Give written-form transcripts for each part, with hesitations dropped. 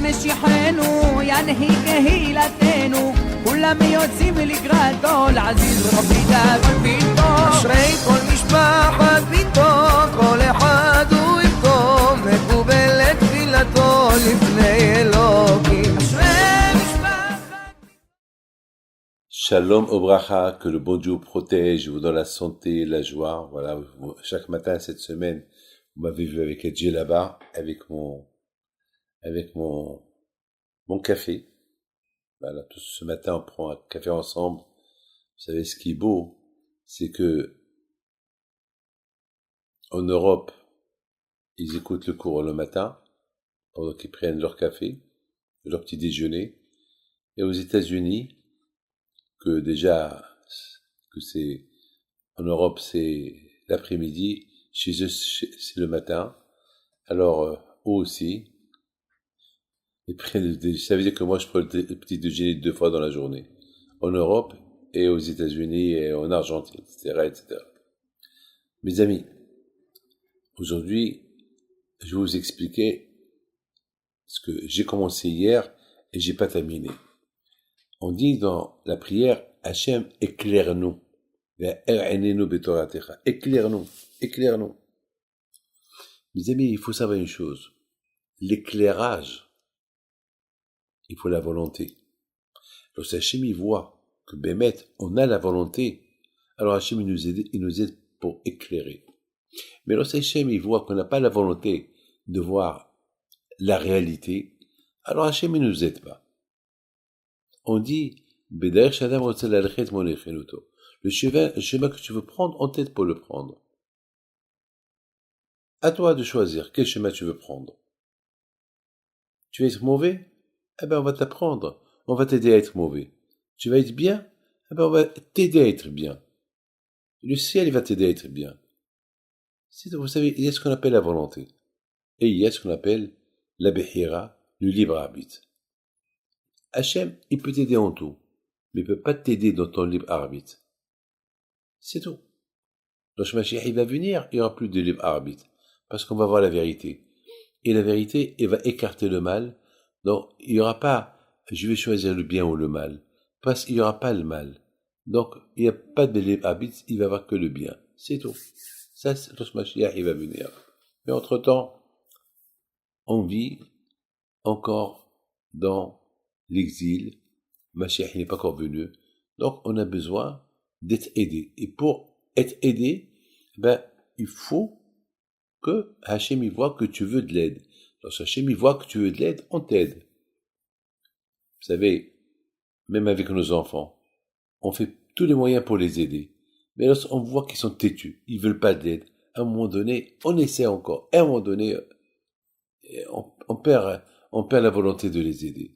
משיחנו ינהיג קהילתנו כולם יוצאים לקראתו לעזיז רבי דאגון ביתו אשרי כל משפחת ביתו כל אחד הוא יבכו מקובלת תפילתו לפני אלוקים אשרי משפחת Shalom Obracha, que le bon Dieu vous protège, vous donne la santé, la joie. Voilà, chaque matin cette semaine, vous m'avez vu avec Edge là-bas, avec mon café. Voilà, tout ce matin on prend un café ensemble. Vous savez ce qui est beau, c'est que en Europe, ils écoutent le cours le matin, pendant qu'ils prennent leur café, leur petit déjeuner. Et aux États-Unis, que déjà, que c'est, en Europe, c'est l'après-midi, chez eux, c'est le matin. Alors, eux aussi, ils prennent ça veut dire que moi, je prends le petit déjeuner 2 fois dans la journée. En Europe, et aux États-Unis, et en Argentine, etc., etc. Mes amis, aujourd'hui, je vais vous expliquer ce que j'ai commencé hier et j'ai pas terminé. On dit dans la prière, Hachem, éclaire-nous. Éclaire-nous, éclaire-nous. Mes amis, il faut savoir une chose. L'éclairage, il faut la volonté. Lorsque Hachem il voit que Bémet, on a la volonté, alors Hachem il nous aide pour éclairer. Mais lorsque Hachem il voit qu'on n'a pas la volonté de voir la réalité, alors Hachem il nous aide pas. On dit, le chemin que tu veux prendre, on t'aide pour le prendre. À toi de choisir quel chemin tu veux prendre. Tu vas être mauvais? Eh ben, on va t'apprendre. On va t'aider à être mauvais. Tu vas être bien? Eh ben, on va t'aider à être bien. Le ciel, il va t'aider à être bien. Vous savez, il y a ce qu'on appelle la volonté. Et il y a ce qu'on appelle la behira, le libre arbitre. Hachem, il peut t'aider en tout, mais il peut pas t'aider dans ton libre arbitre. C'est tout. Lorsque Mashiach il va venir, il n'y aura plus de libre arbitre, parce qu'on va voir la vérité. Et la vérité, elle va écarter le mal, donc il n'y aura pas, je vais choisir le bien ou le mal, parce qu'il n'y aura pas le mal. Donc, il n'y a pas de libre arbitre, il va y avoir que le bien. C'est tout. Ça, c'est lorsque Mashiach il va venir. Mais entre-temps, on vit encore dans l'exil, Mashiach n'est pas encore venu, donc on a besoin d'être aidé. Et pour être aidé, il faut que Hachem il voit que tu veux de l'aide. Lorsque Hachem il voit que tu veux de l'aide, on t'aide. Vous savez, même avec nos enfants, on fait tous les moyens pour les aider. Mais lorsqu'on voit qu'ils sont têtus, ils veulent pas d'aide, à un moment donné, on essaie encore. Et à un moment donné, on perd la volonté de les aider.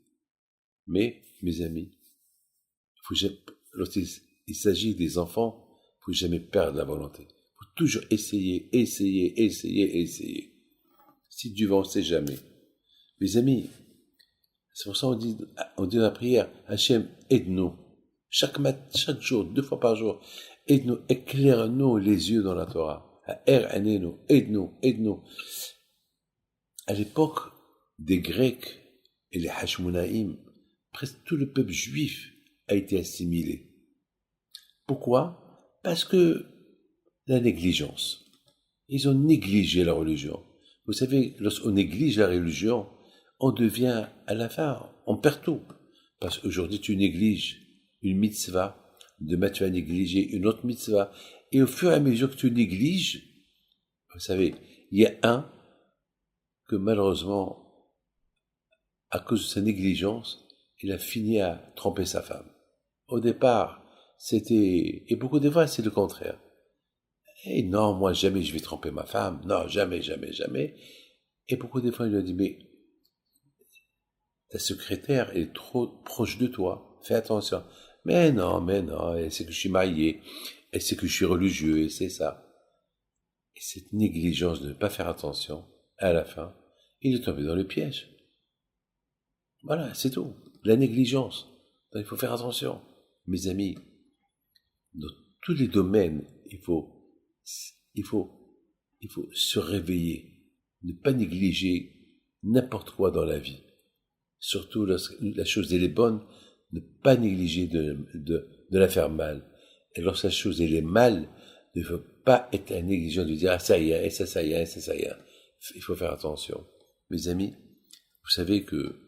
Mais, mes amis, lorsqu'il s'agit des enfants, il ne faut jamais perdre la volonté. Il faut toujours essayer. Si Dieu va, on ne sait jamais. Mes amis, c'est pour ça qu'on dit dans la prière, Hachem, aide-nous. Chaque jour, 2 fois par jour, aide-nous, éclaire-nous les yeux dans la Torah. Aide-nous. À l'époque des Grecs et les Hashmonaïm, presque tout le peuple juif a été assimilé. Pourquoi? Parce que la négligence. Ils ont négligé la religion. Vous savez, lorsqu'on néglige la religion, on devient, à la fin, on perd tout. Parce qu'aujourd'hui, tu négliges une mitzvah, demain tu vas négliger une autre mitzvah, et au fur et à mesure que tu négliges, vous savez, il y a un que malheureusement, à cause de sa négligence, il a fini à tromper sa femme. Au départ, et beaucoup de fois, c'est le contraire. Et non, moi, jamais je vais tromper ma femme. Non, jamais. Et beaucoup de fois, il lui a dit, mais ta secrétaire est trop proche de toi. Fais attention. Mais non, elle sait que je suis marié. Elle sait que je suis religieux, et c'est ça. Et cette négligence de ne pas faire attention, à la fin, il est tombé dans le piège. Voilà, c'est tout. La négligence. Donc, il faut faire attention. Mes amis, dans tous les domaines, il faut se réveiller, ne pas négliger n'importe quoi dans la vie. Surtout lorsque la chose elle est bonne, ne pas négliger de la faire mal. Et lorsque la chose elle est mal, il ne faut pas être un négligent de dire, ah ça y est, et ça y est, et ça y est. Il faut faire attention. Mes amis, vous savez que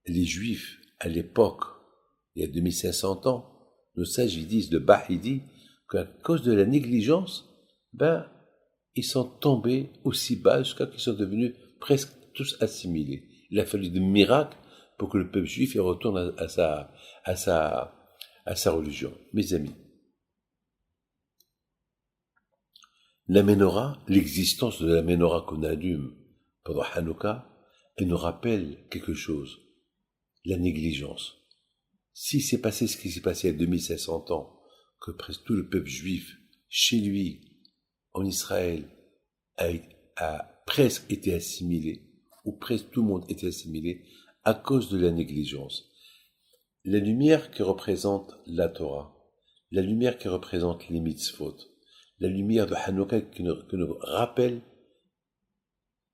les Juifs, à l'époque, il y a 2500 ans, nos sages ils disent, le Bah il dit, qu'à cause de la négligence, ils sont tombés aussi bas jusqu'à qu'ils sont devenus presque tous assimilés. Il a fallu des miracles pour que le peuple juif retourne à sa religion. Mes amis, la menorah, l'existence de la menorah qu'on allume pendant Hanouka, elle nous rappelle quelque chose, la négligence. Si c'est passé ce qui s'est passé il y a 2500 ans, que presque tout le peuple juif, chez lui, en Israël, a presque été assimilé, ou presque tout le monde était assimilé, à cause de la négligence. La lumière qui représente la Torah, la lumière qui représente les mitzvot, la lumière de Hanouka qui nous rappelle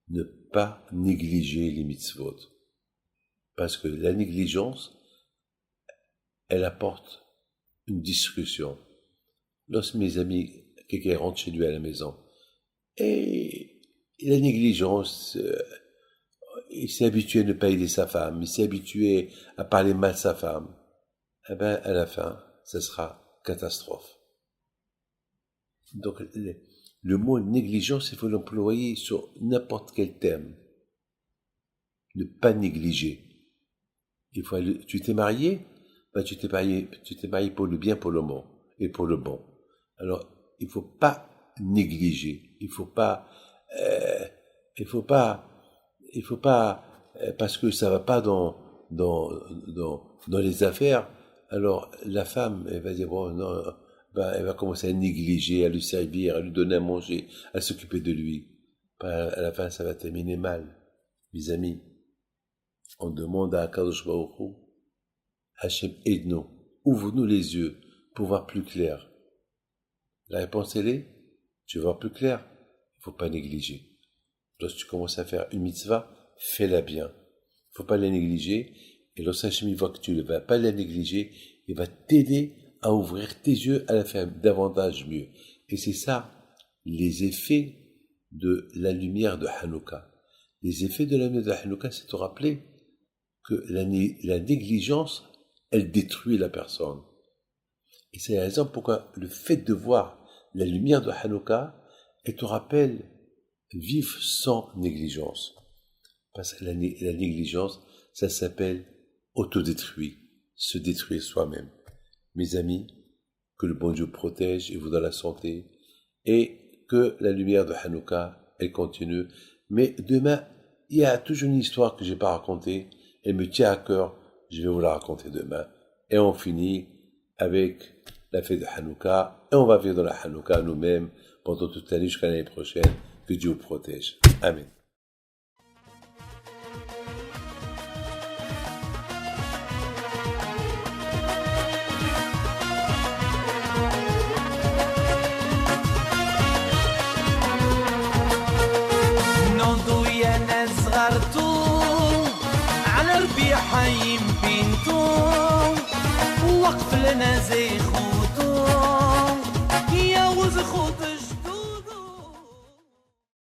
ne pas négliger les mitzvot. Parce que la négligence, elle apporte une destruction. Lorsque mes amis, quelqu'un rentre chez lui à la maison, et la négligence, il s'est habitué à ne pas aider sa femme, il s'est habitué à parler mal de sa femme, à la fin, ça sera catastrophe. Donc, le mot négligence, il faut l'employer sur n'importe quel thème. Ne pas négliger. Tu t'es marié, tu t'es marié pour le bien, pour le bon, et pour le bon. Alors, il faut pas négliger. Il faut pas, parce que ça va pas dans les affaires. Alors, la femme, elle va dire, bon, non, elle va commencer à négliger, à lui servir, à lui donner à manger, à s'occuper de lui. À la fin, ça va terminer mal. Mes amis, on demande à Akadosh Baruch Hu, Hachem, aide-nous, ouvre-nous les yeux pour voir plus clair. La réponse, elle est, tu veux voir plus clair, il ne faut pas négliger. Lorsque tu commences à faire une mitzvah, fais-la bien. Il ne faut pas la négliger. Et lorsque Hachem voit que tu ne vas pas la négliger, il va t'aider à ouvrir tes yeux, à la faire davantage mieux. Et c'est ça, les effets de la lumière de Hanouka. Les effets de la lumière de Hanouka, c'est te rappeler que la négligence, elle détruit la personne. Et c'est la raison pourquoi le fait de voir la lumière de Hanouka, elle te rappelle vivre sans négligence. Parce que la négligence, ça s'appelle autodétruire, se détruire soi-même. Mes amis, que le bon Dieu protège et vous donne la santé, et que la lumière de Hanouka, elle continue. Mais demain, il y a toujours une histoire que je n'ai pas racontée, elle me tient à cœur, je vais vous la raconter demain. Et on finit avec la fête de Hanouka, et on va vivre dans la Hanouka nous-mêmes pendant toute l'année jusqu'à l'année prochaine. Que Dieu vous protège. Amen. حي بنتو وقف لنا زي خوتو يا وز خوت